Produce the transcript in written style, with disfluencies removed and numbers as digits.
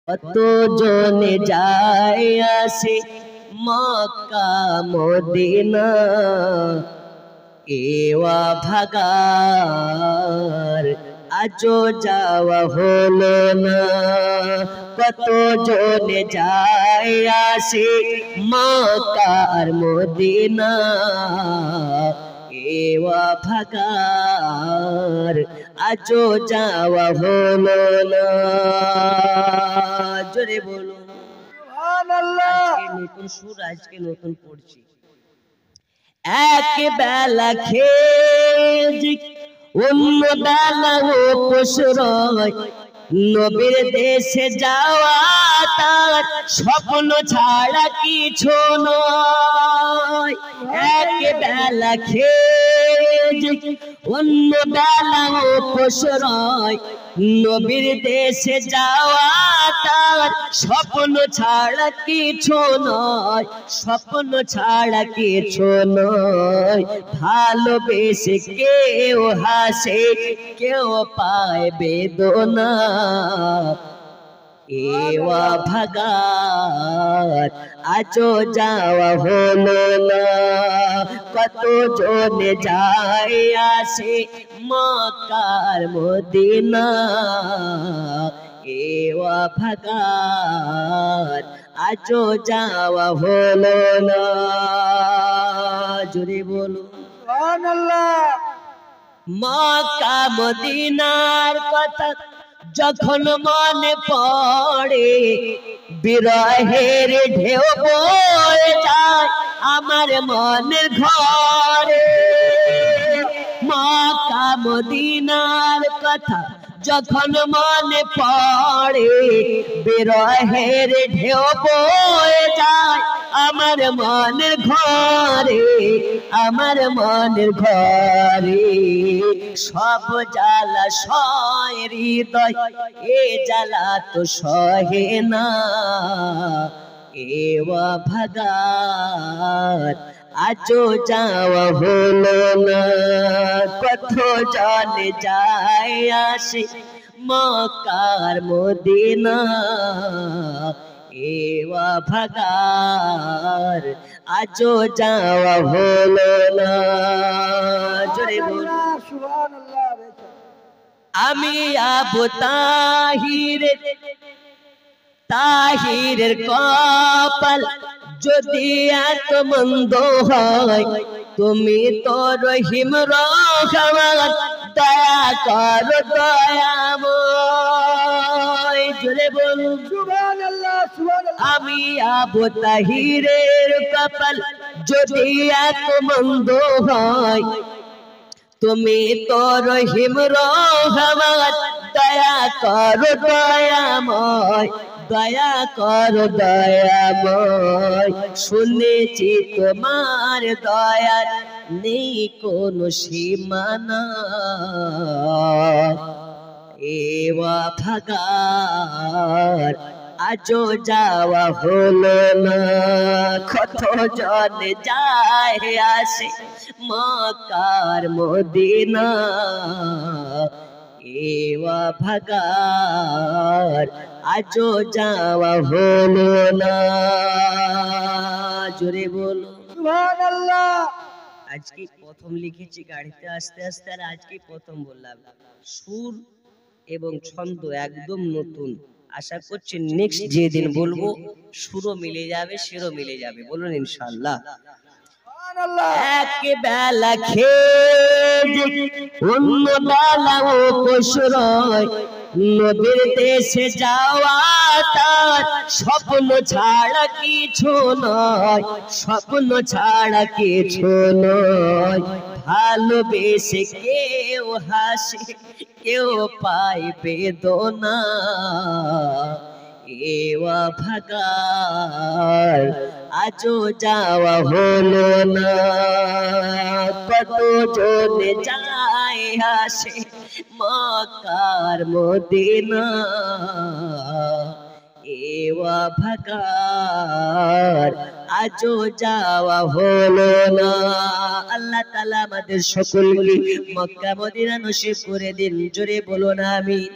কত জনে যায় আসে মক্কা মদিনা, এওয়া ভাগার আজও যাওয়া হলো না। কত জনে যায় আসে মক্কা আর মদিনা, এওয়া ভাগার আজও যাওয়া হলো না। জোরে বলুন সুবহানাল্লাহ। আজকে নতুন সুর, আজকে নতুন পড়ছি। এক বেলা খেয়ে অন্য বেলা উপোস রয়, নবীর দেশে যাওয়া তার স্বপ্ন ছাড়া কিছু নয়। এক বেলা খেয়ে অন্য বেলা উপোস রয়, নবীর দেশে যাওয়া তার স্বপ্ন ছাড়া কিছু নয়, স্বপ্ন ছাড়া কিছু নয়। ভালোবেসে কেউ হাসে, কেউ পায় বেদনা, এওয়া ভাগার আজও যাওয়া হলো না। কত জনে যায় আসে মক্কার মদিনা, এওয়া ভাগার আজও যাওয়া হলো না। জোরে বলুন সুবহানাল্লাহ। মক্কা মদিনার কথা যখন মনে পড়ে, বিরহের ঢেউ বয়ে যায় আমার মনের ঘরে। মক্কা মদিনার কথা যখন মনে পড়ে, বিরহের ঢেউ বয়ে যায় আমার মনের ঘরে, আমার মনের ঘরে। সব জ্বালা সয় হৃদয়, এ জ্বালা তো সহে না, এওয়া ভাগার আজও যাওয়া হলো না। কত জনে যায় আসে মক্কার মদিনা, এওয়া ভাগার আজও যাওয়া হলো না। জোরে বলুন সুবহানাল্লাহ। আমি আবু তাহিরের কপাল যদি এত মন্দ হয়, তুমি তো রহিম রহমান, দয়া কর দয়াময়। জোরে বলুন সুবহানাল্লাহ সুবহানাল্লাহ। আমি আবু তাহিরের কপাল যদি এত মন্দ হয়, তুমি তো রহিম রহমান, দয়া কর দয়াময়, দয়া কর দয়াময়। শুনেছি তোমার দয়ার নেই কোনো সীমানা, এওয়া ভাগার আজও যাওয়া হলো না। কত জনে যায় আসে মক্কার মদিনা, এওয়া ভাগার আজও যাওয়া হলো না। জোরে বলো সুবহানাল্লাহ। আজকে প্রথম লিখেছি গাড়িতে আস্তে আস্তে, আর আজকে প্রথম বললাম। সুর এবং ছন্দ একদম নতুন। আশা করছি নেক্সট যেদিন বলবো সুরও মিলে যাবে, সুরও মিলে যাবে। বলুন ইনশাআল্লাহ। এক বেলা খেয়ে অন্য বেলা উপোস রয়, নবীর দেশে যাওয়া তার স্বপ্ন ছাড়া কিছু নয়, স্বপ্ন ছাড়া কিছু নয়। ভালোবেসে কেউ হাসে, কেউ পায় বেদনা, এওয়া ভাগার আজও যাওয়া হলো না। কত জনে যায় আসে মক্কার মদিনা, এওয়া ভাগার আজও যাওয়া হলো না। আল্লাহ তাআলা আমাদের সকলকে মক্কা মদিনা নসিব করে দিন। জোরে বলুন আমিন।